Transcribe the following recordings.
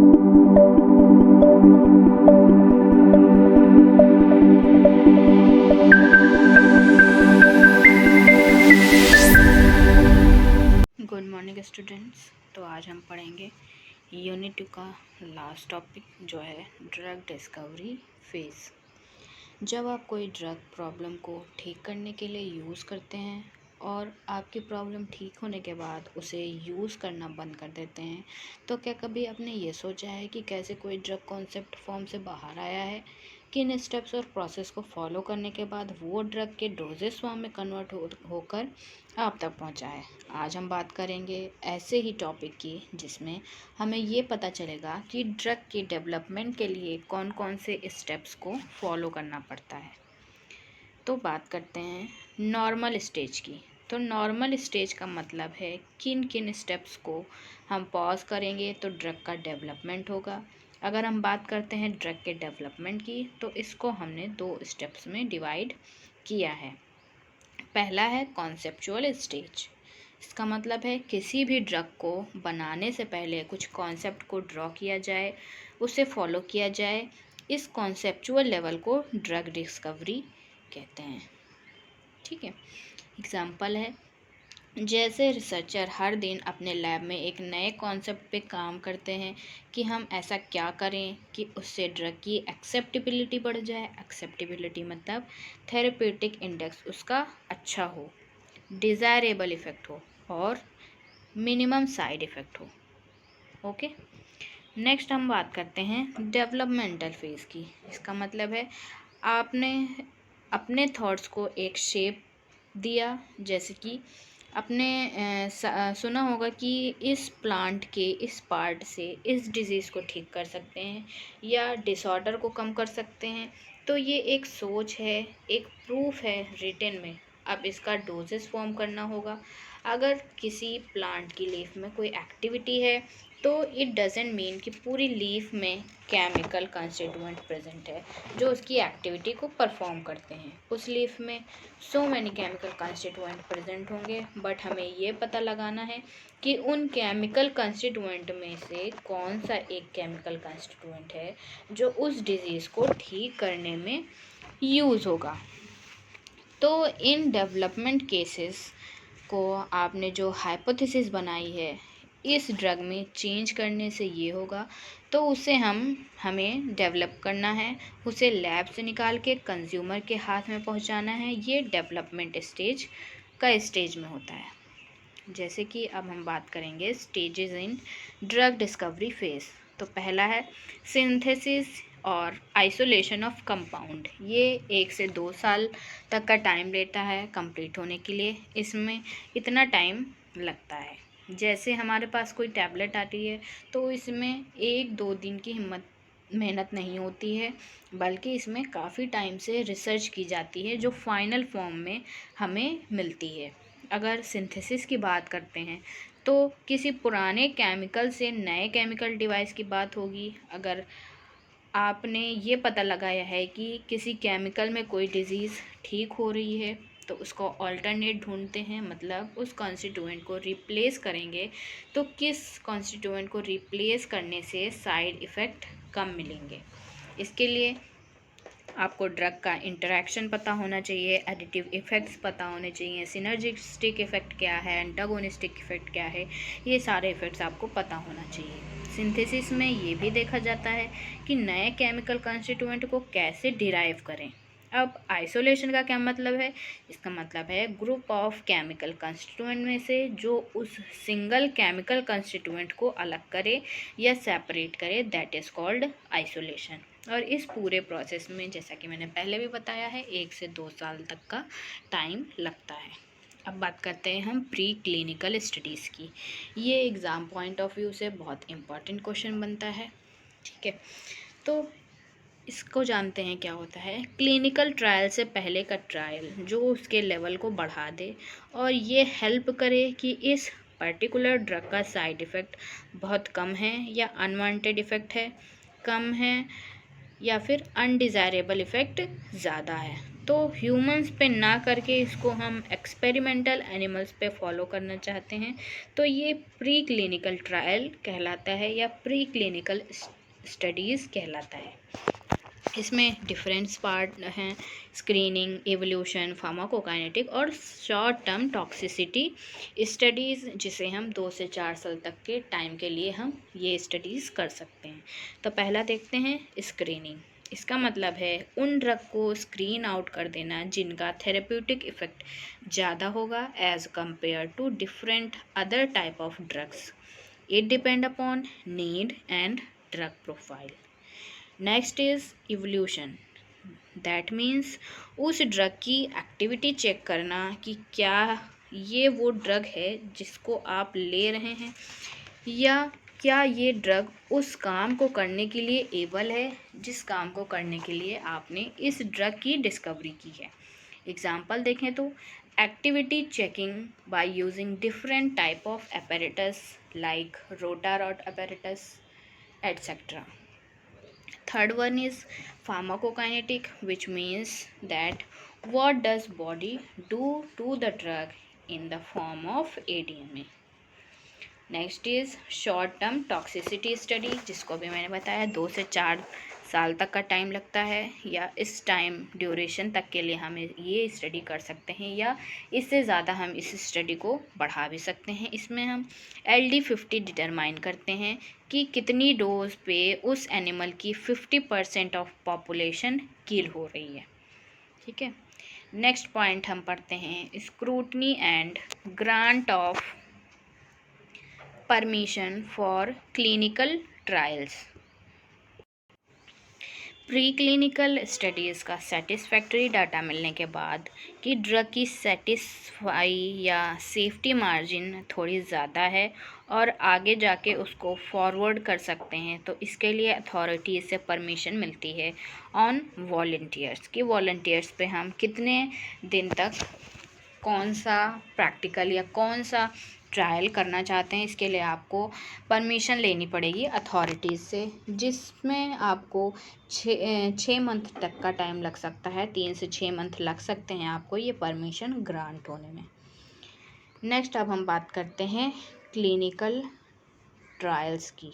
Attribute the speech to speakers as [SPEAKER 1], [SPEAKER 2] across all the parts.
[SPEAKER 1] Good morning students. तो आज हम पढ़ेंगे यूनिट 2 का लास्ट टॉपिक जो है ड्रग डिस्कवरी फेज। जब आप कोई ड्रग प्रॉब्लम को ठीक करने के लिए यूज़ करते हैं और आपकी प्रॉब्लम ठीक होने के बाद उसे यूज़ करना बंद कर देते हैं, तो क्या कभी आपने ये सोचा है कि कैसे कोई ड्रग कॉन्सेप्ट फॉर्म से बाहर आया है, किन स्टेप्स और प्रोसेस को फॉलो करने के बाद वो ड्रग के डोजेस फॉर्म में कन्वर्ट होकर आप तक पहुंचा है। आज हम बात करेंगे ऐसे ही टॉपिक की जिसमें हमें ये पता चलेगा कि ड्रग की डेवलपमेंट के लिए कौन कौन से स्टेप्स को फॉलो करना पड़ता है। तो बात करते हैं नॉर्मल स्टेज की। तो नॉर्मल स्टेज का मतलब है किन किन स्टेप्स को हम पॉज करेंगे तो ड्रग का डेवलपमेंट होगा। अगर हम बात करते हैं ड्रग के डेवलपमेंट की, तो इसको हमने 2 स्टेप्स में डिवाइड किया है। पहला है कॉन्सेप्चुअल स्टेज। इसका मतलब है किसी भी ड्रग को बनाने से पहले कुछ कॉन्सेप्ट को ड्रॉ किया जाए, उसे फॉलो किया जाए। इस कॉन्सेप्चुअल लेवल को ड्रग डिस्कवरी कहते हैं। ठीक है, एग्जाम्पल है जैसे रिसर्चर हर दिन अपने लैब में एक नए कॉन्सेप्ट पे काम करते हैं कि हम ऐसा क्या करें कि उससे ड्रग की एक्सेप्टेबिलिटी बढ़ जाए। एक्सेप्टेबिलिटी मतलब थेरेप्यूटिक इंडेक्स उसका अच्छा हो, डिज़ायरेबल इफ़ेक्ट हो और मिनिमम साइड इफ़ेक्ट हो। ओके, नेक्स्ट हम बात करते हैं डेवलपमेंटल फेज़ की। इसका मतलब है आपने अपने थॉट्स को एक शेप दिया, जैसे कि आपने सुना होगा कि इस प्लांट के इस पार्ट से इस डिज़ीज़ को ठीक कर सकते हैं या डिसऑर्डर को कम कर सकते हैं। तो ये एक सोच है, एक प्रूफ है रिटन में। अब इसका डोजेस फॉर्म करना होगा। अगर किसी प्लांट की लीफ में कोई एक्टिविटी है तो इट डजेंट मीन कि पूरी लीफ में केमिकल कंस्टिट्यूएंट प्रेजेंट है जो उसकी एक्टिविटी को परफॉर्म करते हैं। उस लीफ में so many chemical constituent present होंगे, बट हमें ये पता लगाना है कि उन केमिकल कंस्टिट्यूएंट में से कौन सा एक केमिकल कंस्टिट्यूएंट है जो उस डिज़ीज़ को ठीक करने में यूज़ होगा। तो इन डेवलपमेंट केसेस को आपने जो हाइपोथेसिस बनाई है इस ड्रग में चेंज करने से ये होगा, तो उसे हमें डेवलप करना है, उसे लैब से निकाल के कंज्यूमर के हाथ में पहुंचाना है। ये डेवलपमेंट स्टेज का स्टेज में होता है। जैसे कि अब हम बात करेंगे stages in drug discovery phase. तो पहला है सिंथेसिस और आइसोलेशन ऑफ कंपाउंड। ये 1 से 2 साल तक का टाइम लेता है कंप्लीट होने के लिए। इसमें इतना टाइम लगता है जैसे हमारे पास कोई टैबलेट आती है तो इसमें 1-2 दिन की मेहनत नहीं होती है, बल्कि इसमें काफ़ी टाइम से रिसर्च की जाती है जो फाइनल फॉर्म में हमें मिलती है। अगर सिंथेसिस की बात करते हैं तो किसी पुराने केमिकल से नए केमिकल डिवाइस की बात होगी। अगर आपने ये पता लगाया है कि किसी केमिकल में कोई डिज़ीज़ ठीक हो रही है तो उसको ऑल्टरनेट ढूंढते हैं, मतलब उस कॉन्स्टिट्यूएंट को रिप्लेस करेंगे तो किस कॉन्स्टिट्यूएंट को रिप्लेस करने से साइड इफ़ेक्ट कम मिलेंगे। इसके लिए आपको ड्रग का इंटरेक्शन पता होना चाहिए, एडिटिव इफ़ेक्ट्स पता होने चाहिए, सिनर्जिस्टिक इफ़ेक्ट क्या है, एंटागोनिस्टिक इफ़ेक्ट क्या है, ये सारे इफ़ेक्ट्स आपको पता होना चाहिए। सिंथेसिस में ये भी देखा जाता है कि नए केमिकल कंस्टिट्यूएंट को कैसे डिराइव करें। अब आइसोलेशन का क्या मतलब है? इसका मतलब है ग्रुप ऑफ केमिकल कंस्टिट्यूएंट में से जो उस सिंगल केमिकल कंस्टिट्यूएंट को अलग करे या सेपरेट करे, दैट इज़ कॉल्ड आइसोलेशन। और इस पूरे प्रोसेस में, जैसा कि मैंने पहले भी बताया है, 1 से 2 साल तक का टाइम लगता है। अब बात करते हैं हम प्री क्लिनिकल स्टडीज़ की। ये एग्ज़ाम पॉइंट ऑफ व्यू से बहुत इम्पॉर्टेंट क्वेश्चन बनता है। ठीक है, तो इसको जानते हैं क्या होता है। क्लिनिकल ट्रायल से पहले का ट्रायल जो उसके लेवल को बढ़ा दे और ये हेल्प करे कि इस पर्टिकुलर ड्रग का साइड इफ़ेक्ट बहुत कम है या अनवांटेड इफ़ेक्ट है कम है या फिर अनडिज़ायरेबल इफ़ेक्ट ज़्यादा है। तो ह्यूमंस पे ना करके इसको हम एक्सपेरिमेंटल एनिमल्स पे फॉलो करना चाहते हैं, तो ये प्री क्लिनिकल ट्रायल कहलाता है या प्री क्लिनिकल स्टडीज़ कहलाता है। इसमें डिफरेंस पार्ट हैं: स्क्रीनिंग, एवोल्यूशन, फार्माकोकाइनेटिक और शॉर्ट टर्म टॉक्सिसिटी स्टडीज़, जिसे हम 2 से 4 साल तक के टाइम के लिए हम ये स्टडीज़ कर सकते हैं। तो पहला देखते हैं स्क्रीनिंग। इसका मतलब है उन ड्रग को स्क्रीन आउट कर देना जिनका थेरेप्यूटिक इफ़ेक्ट ज़्यादा होगा as compare to different other type of drugs. It depend upon need and drug profile. Next is evolution, that means उस ड्रग की एक्टिविटी चेक करना कि क्या ये वो ड्रग है जिसको आप ले रहे हैं, या क्या ये ड्रग उस काम को करने के लिए एबल है जिस काम को करने के लिए आपने इस ड्रग की डिस्कवरी की है। एग्जाम्पल देखें तो activity checking by using different type of apparatus like रोटारॉट apparatus etc. Third one is pharmacokinetic, which means that what does body do to the drug in the form of ADMA. Next is short term toxicity study, जिसको भी मैंने बताया 2 से 4 साल तक का time लगता है, या इस टाइम ड्यूरेशन तक के लिए हम ये स्टडी कर सकते हैं, या इससे ज़्यादा हम इस स्टडी को बढ़ा भी सकते हैं। इसमें हम LD50 डिटरमाइन करते हैं कि कितनी डोज पे उस एनिमल की 50% ऑफ पॉपुलेशन किल हो रही है। ठीक है, नेक्स्ट पॉइंट हम पढ़ते हैं scrutiny and grant of permission for clinical trials. Pre clinical studies का सेटिस्फैक्ट्री डाटा मिलने के बाद कि ड्रग की सेटिस्फाई या सेफ्टी मार्जिन थोड़ी ज़्यादा है और आगे जाके उसको फॉरवर्ड कर सकते हैं, तो इसके लिए अथॉरिटी से परमिशन मिलती है ऑन वॉलंटियर्स, कि वॉलंटियर्स पे हम कितने दिन तक कौन सा प्रैक्टिकल या कौन सा ट्रायल करना चाहते हैं, इसके लिए आपको परमिशन लेनी पड़ेगी अथॉरिटीज़ से, जिसमें आपको 6 मंथ तक का टाइम लग सकता है। 3 से 6 मंथ लग सकते हैं आपको ये परमिशन ग्रांट होने में। नेक्स्ट अब हम बात करते हैं क्लिनिकल ट्रायल्स की।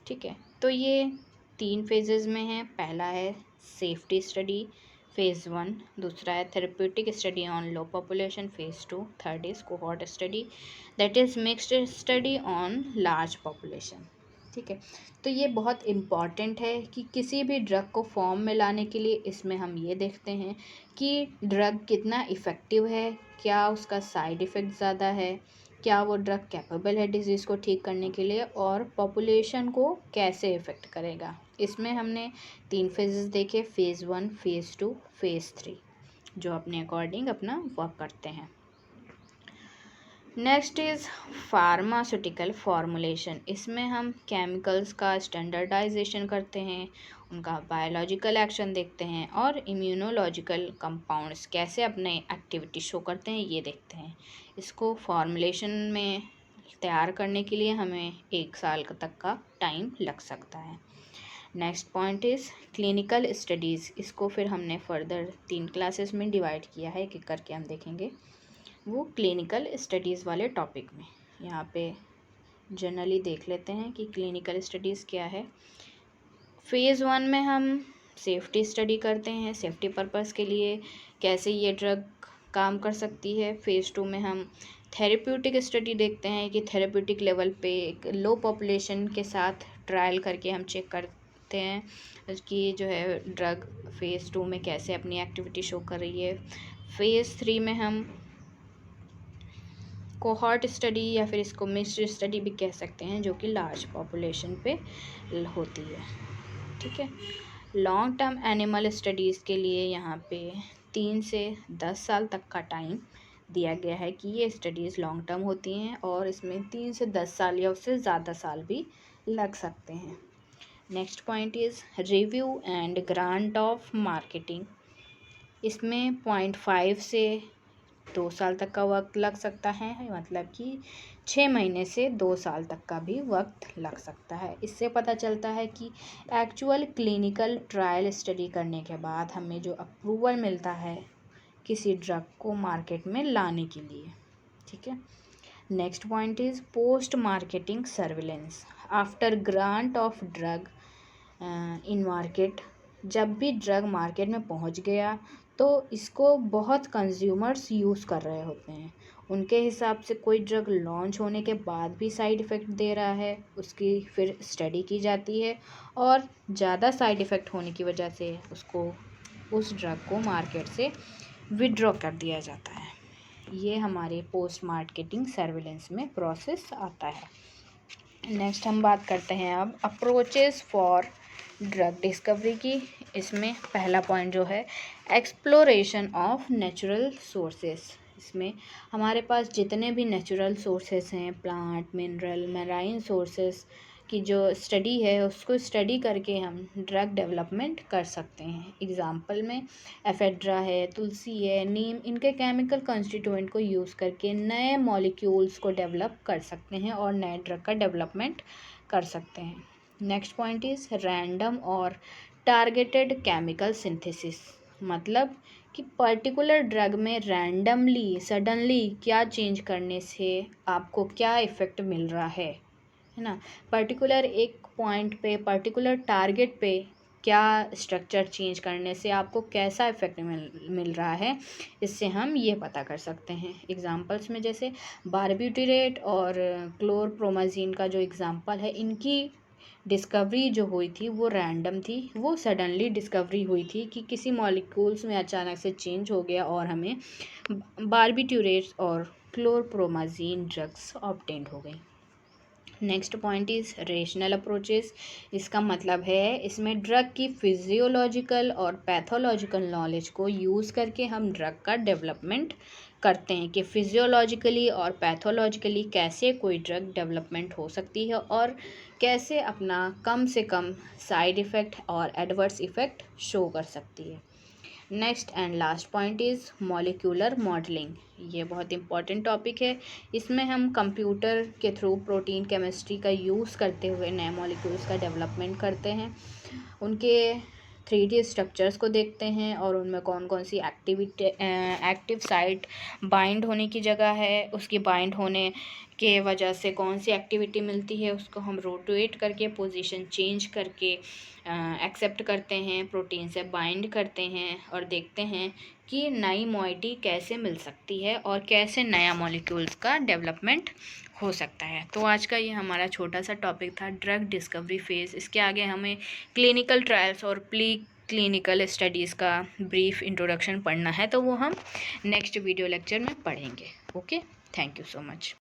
[SPEAKER 1] ठीक है, तो ये 3 फेजेस में है। पहला है सेफ्टी स्टडी फेज़ 1, दूसरा है therapeutic study on low population phase 2, third is cohort study that is mixed study on large population. ठीक है, तो ये बहुत इम्पॉर्टेंट है कि किसी भी ड्रग को फॉर्म में लाने के लिए इसमें हम ये देखते हैं कि ड्रग कितना इफ़ेक्टिव है, क्या उसका साइड इफ़ेक्ट ज़्यादा है, क्या वो ड्रग कैपेबल है डिज़ीज़ को ठीक करने के लिए, और पॉपुलेशन को कैसे इफ़ेक्ट करेगा। इसमें हमने 3 फेजेस देखे, फेज़ 1, फेज़ 2, फेज़ 3, जो अपने अकॉर्डिंग अपना वर्क करते हैं। Next is pharmaceutical formulation. इसमें हम केमिकल्स का स्टैंडर्डाइजेशन करते हैं, उनका बायोलॉजिकल एक्शन देखते हैं, और इम्यूनोलॉजिकल कंपाउंड्स कैसे अपने एक्टिविटी शो करते हैं ये देखते हैं। इसको फॉर्मुलेशन में तैयार करने के लिए हमें 1 साल तक का टाइम लग सकता है। Next point is clinical studies. इसको फिर हमने फर्दर 3 क्लासेस में डिवाइड किया है, एक एक करके हम देखेंगे वो क्लिनिकल स्टडीज़ वाले टॉपिक में। यहाँ पे जनरली देख लेते हैं कि क्लिनिकल स्टडीज़ क्या है। फेज़ 1 में हम सेफ्टी स्टडी करते हैं, सेफ्टी पर्पस के लिए कैसे ये ड्रग काम कर सकती है। फेज़ 2 में हम थेरेप्यूटिक स्टडी देखते हैं कि थेरेप्यूटिक लेवल पे एक लो पॉपुलेशन के साथ ट्रायल करके हम चेक करते हैं कि जो है ड्रग फेज़ 2 में कैसे अपनी एक्टिविटी शो कर रही है। फेज़ 3 में हम कोहॉर्ट स्टडी या फिर इसको मिक्स्ड स्टडी भी कह सकते हैं, जो कि लार्ज पॉपुलेशन पे होती है। ठीक है, लॉन्ग टर्म एनिमल स्टडीज़ के लिए यहाँ पे 3 से 10 साल तक का टाइम दिया गया है कि ये स्टडीज़ लॉन्ग टर्म होती हैं, और इसमें 3 से 10 साल या उससे ज़्यादा साल भी लग सकते हैं। Next point is review and grant of marketing. इसमें 0.5 से 2 साल तक का वक्त लग सकता है, मतलब कि 6 महीने से 2 साल तक का भी वक्त लग सकता है। इससे पता चलता है कि एक्चुअल क्लिनिकल ट्रायल स्टडी करने के बाद हमें जो अप्रूवल मिलता है किसी ड्रग को मार्केट में लाने के लिए। ठीक है। Next point is post marketing surveillance after grant of drug in market. जब भी ड्रग मार्केट में पहुंच गया तो इसको बहुत कंज्यूमर्स यूज़ कर रहे होते हैं। उनके हिसाब से कोई ड्रग लॉन्च होने के बाद भी साइड इफ़ेक्ट दे रहा है, उसकी फिर स्टडी की जाती है और ज़्यादा साइड इफ़ेक्ट होने की वजह से उस ड्रग को मार्केट से विड्रॉ कर दिया जाता है। ये हमारे पोस्ट मार्केटिंग सर्विलेंस में प्रोसेस आता है। नेक्स्ट हम बात करते हैं अब अप्रोचेस फॉर ड्रग डिस्कवरी की। इसमें पहला पॉइंट जो है एक्सप्लोरेशन ऑफ नेचुरल सोर्सेस। इसमें हमारे पास जितने भी नेचुरल सोर्सेस हैं, प्लांट, मिनरल, मैराइन सोर्सेस की जो स्टडी है उसको स्टडी करके हम ड्रग डेवलपमेंट कर सकते हैं। एग्जाम्पल में एफेड्रा है, तुलसी है, नीम, इनके केमिकल कॉन्स्टिट्यूएंट को यूज़ करके नए मॉलिक्यूल्स को डेवलप कर सकते हैं और नए ड्रग का डेवलपमेंट कर सकते हैं। नेक्स्ट पॉइंट इज़ रैंडम और टारगेटेड केमिकल सिंथेसिस, मतलब कि पर्टिकुलर ड्रग में रैंडमली सडनली क्या चेंज करने से आपको क्या इफ़ेक्ट मिल रहा है ना। पर्टिकुलर एक पॉइंट पे, पर्टिकुलर टारगेट पे क्या स्ट्रक्चर चेंज करने से आपको कैसा इफ़ेक्ट मिल रहा है, इससे हम ये पता कर सकते हैं। एग्जांपल्स में जैसे बारब्यूटिरेट और क्लोरप्रोमाजीन का जो एग्जांपल है, इनकी डिस्कवरी जो हुई थी वो रैंडम थी, वो सडनली डिस्कवरी हुई थी कि किसी मॉलिक्यूल्स में अचानक से चेंज हो गया और हमें बारब्यूटिरेट और क्लोरप्रोमाजीन ड्रग्स ऑब्टेंड हो गई। Next point is rational approaches. इसका मतलब है इसमें ड्रग की फिजियोलॉजिकल और पैथोलॉजिकल नॉलेज को यूज़ करके हम ड्रग का डेवलपमेंट करते हैं कि फिजियोलॉजिकली और पैथोलॉजिकली कैसे कोई ड्रग डेवलपमेंट हो सकती है और कैसे अपना कम से कम साइड इफ़ेक्ट और एडवर्स इफ़ेक्ट शो कर सकती है। Next and last point is molecular modelling. ये बहुत इंपॉर्टेंट टॉपिक है। इसमें हम कंप्यूटर के थ्रू प्रोटीन केमिस्ट्री का यूज़ करते हुए नए मॉलिक्यूल्स का डेवलपमेंट करते हैं, उनके 3D स्ट्रक्चर्स को देखते हैं और उनमें कौन कौन सी एक्टिव साइट बाइंड होने की जगह है, उसकी बाइंड होने के वजह से कौन सी एक्टिविटी मिलती है, उसको हम रोटेट करके पोजीशन चेंज करके एक्सेप्ट करते हैं, प्रोटीन से बाइंड करते हैं और देखते हैं कि नई मॉइटी कैसे मिल सकती है और कैसे नया मॉलिक्यूल्स का डेवलपमेंट हो सकता है। तो आज का ये हमारा छोटा सा टॉपिक था ड्रग डिस्कवरी फेज़। इसके आगे हमें क्लिनिकल ट्रायल्स और प्री क्लिनिकल स्टडीज़ का ब्रीफ इंट्रोडक्शन पढ़ना है, तो वो हम नेक्स्ट वीडियो लेक्चर में पढ़ेंगे। Okay, thank you so much.